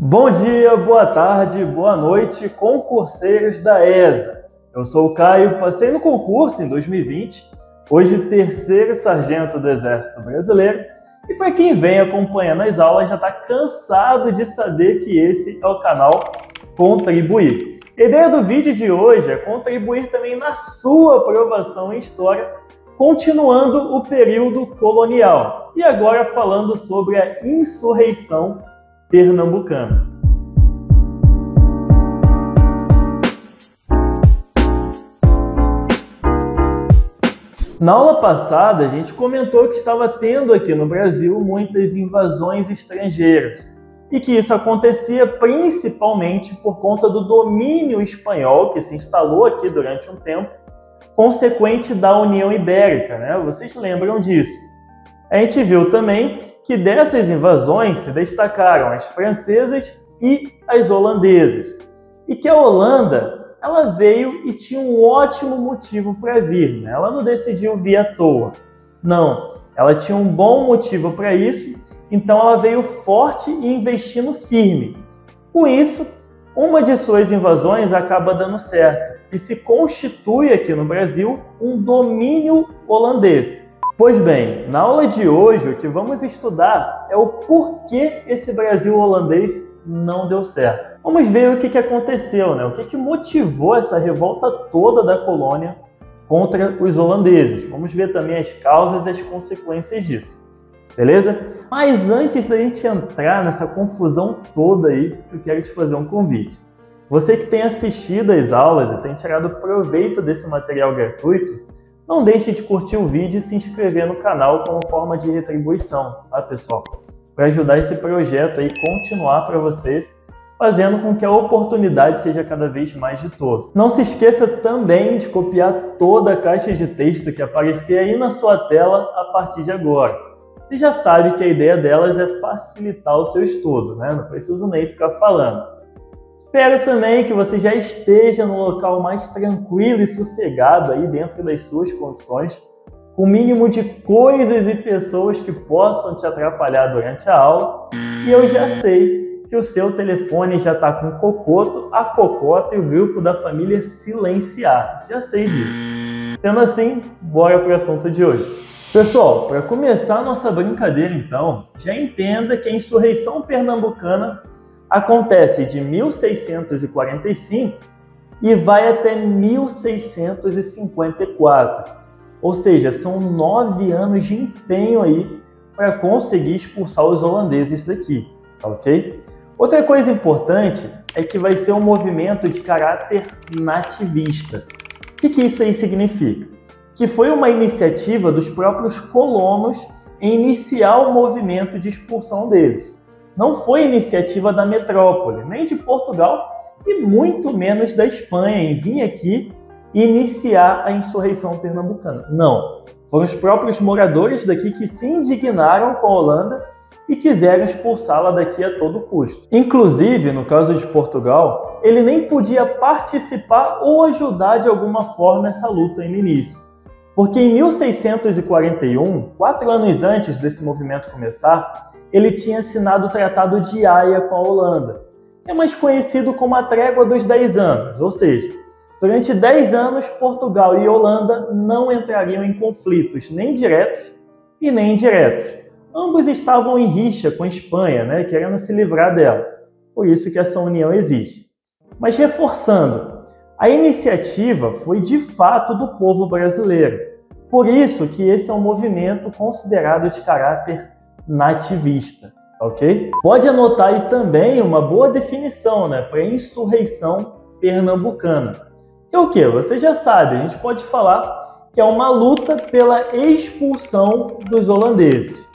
Bom dia, boa tarde, boa noite, concurseiros da ESA. Eu sou o Caio, passei no concurso em 2020, hoje terceiro sargento do Exército Brasileiro, e para quem vem acompanhando as aulas já está cansado de saber que esse é o canal Contribuir. A ideia do vídeo de hoje é contribuir também na sua aprovação em História, continuando o período colonial, e agora falando sobre a insurreição pernambucana. Na aula passada, a gente comentou que estava tendo aqui no Brasil muitas invasões estrangeiras e que isso acontecia principalmente por conta do domínio espanhol que se instalou aqui durante um tempo, consequente da União Ibérica, né? Vocês lembram disso? A gente viu também que dessas invasões se destacaram as francesas e as holandesas. E que a Holanda, ela veio e tinha um ótimo motivo para vir, né? Ela não decidiu vir à toa. Não, ela tinha um bom motivo para isso, então ela veio forte e investindo firme. Com isso, uma de suas invasões acaba dando certo e se constitui aqui no Brasil um domínio holandês. Pois bem, na aula de hoje o que vamos estudar é o porquê esse Brasil holandês não deu certo. Vamos ver o que aconteceu, né? O que motivou essa revolta toda da colônia contra os holandeses. Vamos ver também as causas e as consequências disso, beleza? Mas antes da gente entrar nessa confusão toda aí, eu quero te fazer um convite. Você que tem assistido às aulas e tem tirado proveito desse material gratuito, não deixe de curtir o vídeo e se inscrever no canal como forma de retribuição, tá, pessoal? Para ajudar esse projeto aí continuar para vocês, fazendo com que a oportunidade seja cada vez mais de todo. Não se esqueça também de copiar toda a caixa de texto que aparecer aí na sua tela a partir de agora. Você já sabe que a ideia delas é facilitar o seu estudo, né? Não preciso nem ficar falando. Espero também que você já esteja no local mais tranquilo e sossegado aí dentro das suas condições, com o mínimo de coisas e pessoas que possam te atrapalhar durante a aula. E eu já sei que o seu telefone já está com cocoto, a cocota e o grupo da família silenciar. Já sei disso. Sendo assim, bora para o assunto de hoje. Pessoal, para começar a nossa brincadeira então, já entenda que a insurreição pernambucana acontece de 1645 e vai até 1654. Ou seja, são 9 anos de empenho aí para conseguir expulsar os holandeses daqui, tá ok? Outra coisa importante é que vai ser um movimento de caráter nativista. O que isso aí significa? Que foi uma iniciativa dos próprios colonos em iniciar o movimento de expulsão deles. Não foi iniciativa da metrópole, nem de Portugal e muito menos da Espanha em vir aqui e iniciar a insurreição pernambucana. Não, foram os próprios moradores daqui que se indignaram com a Holanda e quiseram expulsá-la daqui a todo custo. Inclusive, no caso de Portugal, ele nem podia participar ou ajudar de alguma forma essa luta no início. Porque em 1641, 4 anos antes desse movimento começar, ele tinha assinado o Tratado de Haia com a Holanda, que é mais conhecido como a Trégua dos 10 anos, ou seja, durante 10 anos Portugal e Holanda não entrariam em conflitos nem diretos e nem indiretos. Ambos estavam em rixa com a Espanha, né, querendo se livrar dela, por isso que essa união existe. Mas reforçando, a iniciativa foi de fato do povo brasileiro, por isso que esse é um movimento considerado de caráter nativista, ok? Pode anotar aí também uma boa definição, né, para insurreição pernambucana. Que é o que? Você já sabe, a gente pode falar que é uma luta pela expulsão dos holandeses.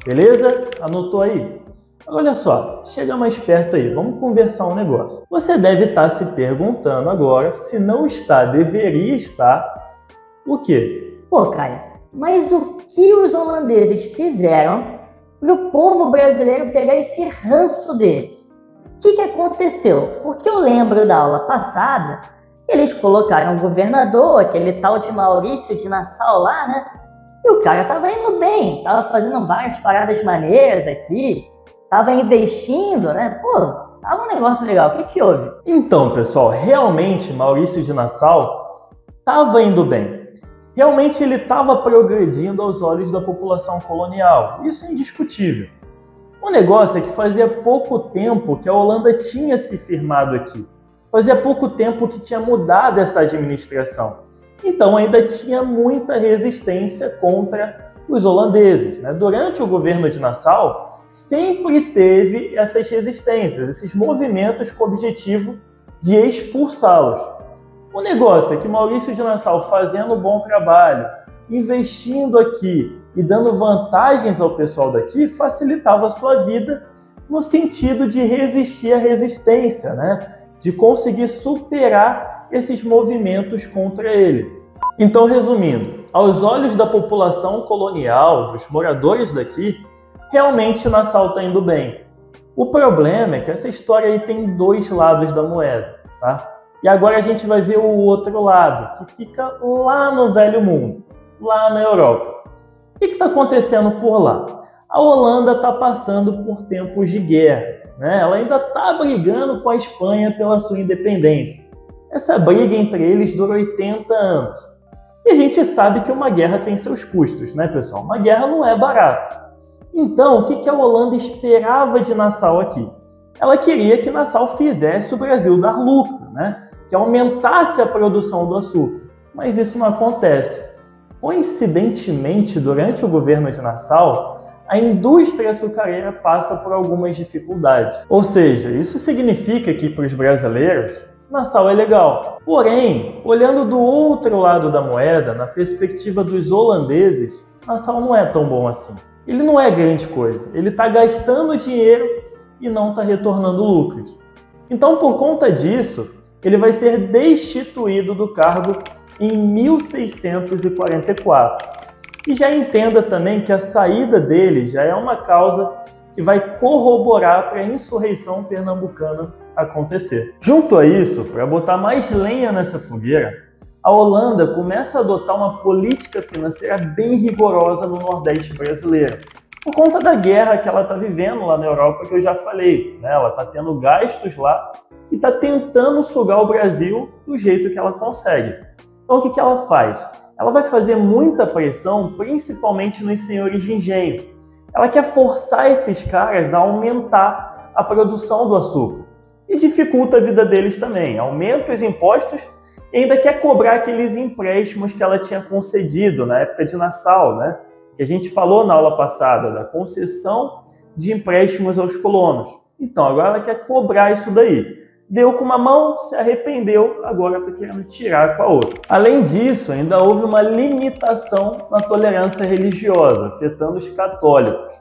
Beleza? Anotou aí? Olha só, chega mais perto aí, vamos conversar um negócio. Você deve estar se perguntando agora, se não está, deveria estar, o quê? Pô, Caio, mas o que os holandeses fizeram para o povo brasileiro pegar esse ranço deles? O que aconteceu? Porque eu lembro da aula passada que eles colocaram o governador, aquele tal de Maurício de Nassau lá, né? E o cara tava indo bem, tava fazendo várias paradas maneiras aqui, Tava investindo, né? Pô, tava um negócio legal. O que houve? Então, pessoal, realmente Maurício de Nassau estava indo bem. Realmente ele estava progredindo aos olhos da população colonial. Isso é indiscutível. O negócio é que fazia pouco tempo que a Holanda tinha se firmado aqui. Fazia pouco tempo que tinha mudado essa administração. Então ainda tinha muita resistência contra os holandeses, né? Durante o governo de Nassau, sempre teve essas resistências, esses movimentos com o objetivo de expulsá-los. O negócio é que Maurício de Nassau, fazendo um bom trabalho, investindo aqui e dando vantagens ao pessoal daqui, facilitava a sua vida no sentido de resistir à resistência, né? De conseguir superar esses movimentos contra ele. Então, resumindo, aos olhos da população colonial, dos moradores daqui, realmente Nassau está indo bem. O problema é que essa história aí tem dois lados da moeda, tá? E agora a gente vai ver o outro lado, que fica lá no Velho Mundo, lá na Europa. O que está acontecendo por lá? A Holanda está passando por tempos de guerra, né? Ela ainda está brigando com a Espanha pela sua independência. Essa briga entre eles dura 80 anos. E a gente sabe que uma guerra tem seus custos, né, pessoal? Uma guerra não é barato. Então, o que a Holanda esperava de Nassau aqui? Ela queria que Nassau fizesse o Brasil dar lucro, né? Que aumentasse a produção do açúcar. Mas isso não acontece. Coincidentemente, durante o governo de Nassau, a indústria açucareira passa por algumas dificuldades. Ou seja, isso significa que para os brasileiros, Nassau é legal. Porém, olhando do outro lado da moeda, na perspectiva dos holandeses, Nassau não é tão bom assim. Ele não é grande coisa. Ele está gastando dinheiro e não está retornando lucros. Então, por conta disso, ele vai ser destituído do cargo em 1644. E já entenda também que a saída dele já é uma causa que vai corroborar para a insurreição pernambucana acontecer. Junto a isso, para botar mais lenha nessa fogueira, a Holanda começa a adotar uma política financeira bem rigorosa no Nordeste brasileiro, por conta da guerra que ela está vivendo lá na Europa, que eu já falei, né? Ela está tendo gastos lá e está tentando sugar o Brasil do jeito que ela consegue. Então, o que ela faz? Ela vai fazer muita pressão, principalmente nos senhores de engenho. Ela quer forçar esses caras a aumentar a produção do açúcar. E dificulta a vida deles também. Aumenta os impostos e ainda quer cobrar aqueles empréstimos que ela tinha concedido na época de Nassau, né? Que a gente falou na aula passada, da concessão de empréstimos aos colonos. Então, agora ela quer cobrar isso daí. Deu com uma mão, se arrependeu, agora está querendo tirar com a outra. Além disso, ainda houve uma limitação na tolerância religiosa, afetando os católicos.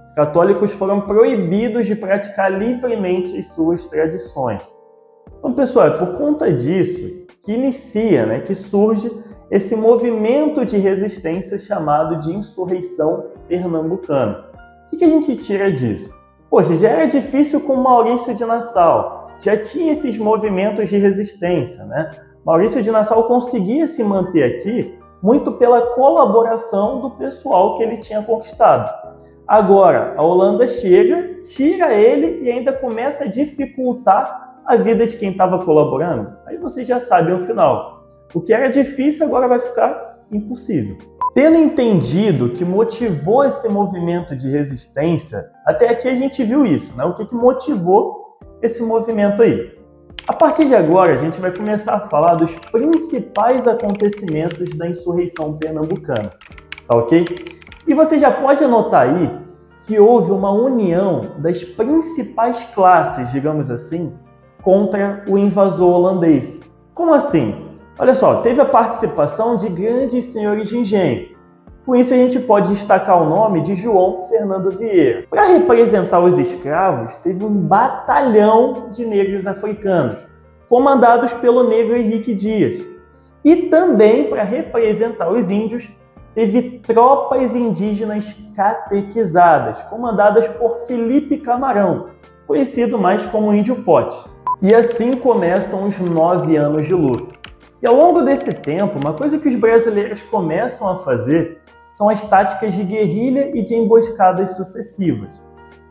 Os católicos foram proibidos de praticar livremente as suas tradições. Então, pessoal, é por conta disso que inicia, né, que surge esse movimento de resistência chamado de insurreição pernambucana. O que a gente tira disso? Poxa, já era difícil com Maurício de Nassau. Já tinha esses movimentos de resistência, né? Maurício de Nassau conseguia se manter aqui muito pela colaboração do pessoal que ele tinha conquistado. Agora, a Holanda chega, tira ele e ainda começa a dificultar a vida de quem estava colaborando. Aí vocês já sabem o final. O que era difícil agora vai ficar impossível. Tendo entendido o que motivou esse movimento de resistência, até aqui a gente viu isso, né? O que motivou esse movimento aí. A partir de agora, a gente vai começar a falar dos principais acontecimentos da insurreição pernambucana, tá ok? E você já pode anotar aí que houve uma união das principais classes, digamos assim, contra o invasor holandês. Como assim? Olha só, teve a participação de grandes senhores de engenho. Com isso, a gente pode destacar o nome de João Fernando Vieira. Para representar os escravos, teve um batalhão de negros africanos, comandados pelo negro Henrique Dias. E também, para representar os índios, teve tropas indígenas catequizadas, comandadas por Felipe Camarão, conhecido mais como Índio Pote. E assim começam os 9 anos de luta. E ao longo desse tempo, uma coisa que os brasileiros começam a fazer são as táticas de guerrilha e de emboscadas sucessivas.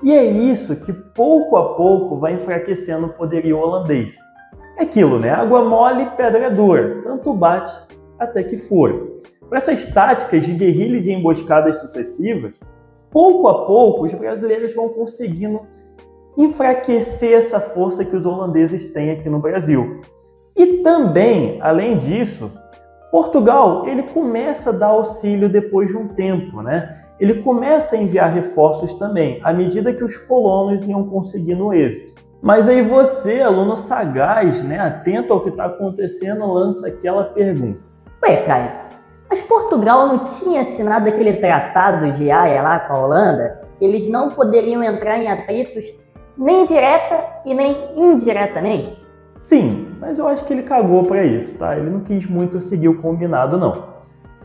E é isso que pouco a pouco vai enfraquecendo o poderio holandês. É aquilo, né? Água mole, pedra dura, tanto bate até que fura. Com essas táticas de guerrilha e de emboscadas sucessivas, pouco a pouco os brasileiros vão conseguindo enfraquecer essa força que os holandeses têm aqui no Brasil. E também, além disso, Portugal ele começa a dar auxílio depois de um tempo, né? Ele começa a enviar reforços também, à medida que os colonos iam conseguindo êxito. Mas aí você, aluno sagaz, né, atento ao que está acontecendo, lança aquela pergunta. Ué, Caio, mas Portugal não tinha assinado aquele tratado de Haia lá com a Holanda? Que eles não poderiam entrar em atritos nem direta e nem indiretamente? Sim, mas eu acho que ele cagou para isso, tá? Ele não quis muito seguir o combinado, não.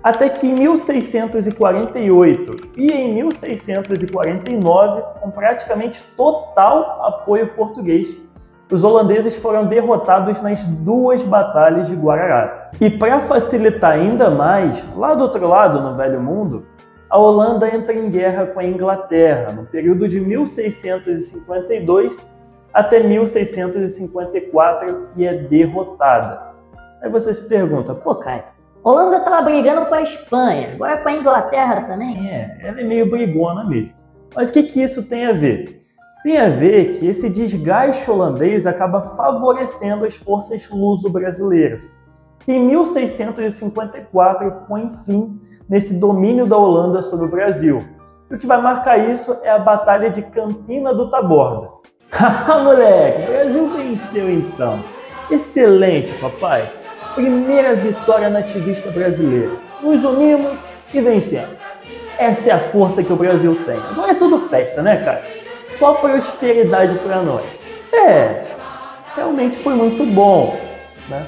Até que em 1648 e em 1649, com praticamente total apoio português, os holandeses foram derrotados nas duas batalhas de Guararapes. E para facilitar ainda mais, lá do outro lado, no Velho Mundo, a Holanda entra em guerra com a Inglaterra no período de 1652 até 1654 e é derrotada. Aí você se pergunta, pô, Caio, a Holanda estava brigando com a Espanha, agora com a Inglaterra também? Ela é meio brigona mesmo. Mas o que isso tem a ver? Tem a ver que esse desgaste holandês acaba favorecendo as forças luso-brasileiras, que em 1654 põe fim nesse domínio da Holanda sobre o Brasil. E o que vai marcar isso é a Batalha de Campina do Taborda. Haha, moleque, o Brasil venceu então. Excelente, papai. Primeira vitória nativista brasileira. Nos unimos e vencemos. Essa é a força que o Brasil tem. Agora é tudo festa, né, cara? Só prosperidade para nós. Realmente foi muito bom, né?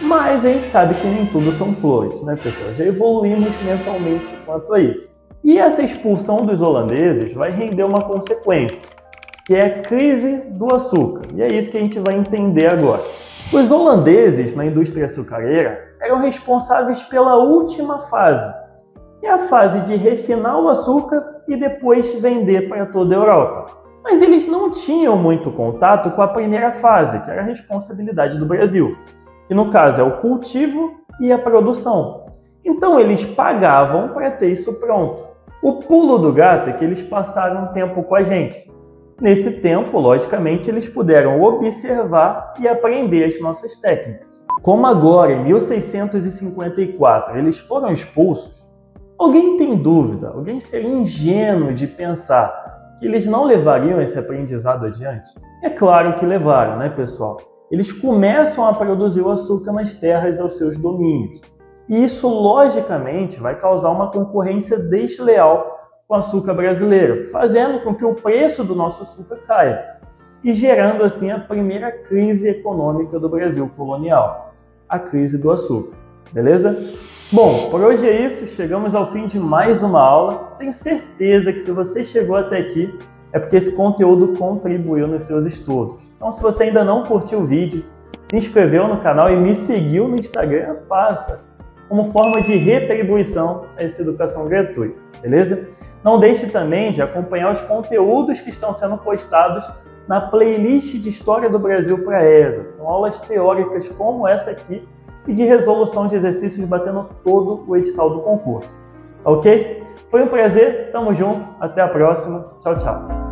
Mas a gente sabe que nem tudo são flores, né, pessoal? Já evoluímos mentalmente quanto a isso. E essa expulsão dos holandeses vai render uma consequência, que é a crise do açúcar. E é isso que a gente vai entender agora. Os holandeses na indústria açucareira eram responsáveis pela última fase, que é a fase de refinar o açúcar e depois vender para toda a Europa. Mas eles não tinham muito contato com a primeira fase, que era a responsabilidade do Brasil, que no caso é o cultivo e a produção. Então eles pagavam para ter isso pronto. O pulo do gato é que eles passaram um tempo com a gente. Nesse tempo, logicamente, eles puderam observar e aprender as nossas técnicas. Como agora, em 1654, eles foram expulsos, alguém tem dúvida, alguém seria ingênuo de pensar que eles não levariam esse aprendizado adiante? É claro que levaram, né, pessoal? Eles começam a produzir o açúcar nas terras aos seus domínios. E isso, logicamente, vai causar uma concorrência desleal com o açúcar brasileiro, fazendo com que o preço do nosso açúcar caia e gerando assim a primeira crise econômica do Brasil colonial, a crise do açúcar, beleza? Bom, por hoje é isso, chegamos ao fim de mais uma aula. Tenho certeza que se você chegou até aqui é porque esse conteúdo contribuiu nos seus estudos. Então, se você ainda não curtiu o vídeo, se inscreveu no canal e me seguiu no Instagram, faça, como forma de retribuição a essa educação gratuita, beleza? Não deixe também de acompanhar os conteúdos que estão sendo postados na playlist de História do Brasil para a ESA. São aulas teóricas como essa aqui e de resolução de exercícios batendo todo o edital do concurso. Ok? Foi um prazer, tamo junto, até a próxima, tchau, tchau.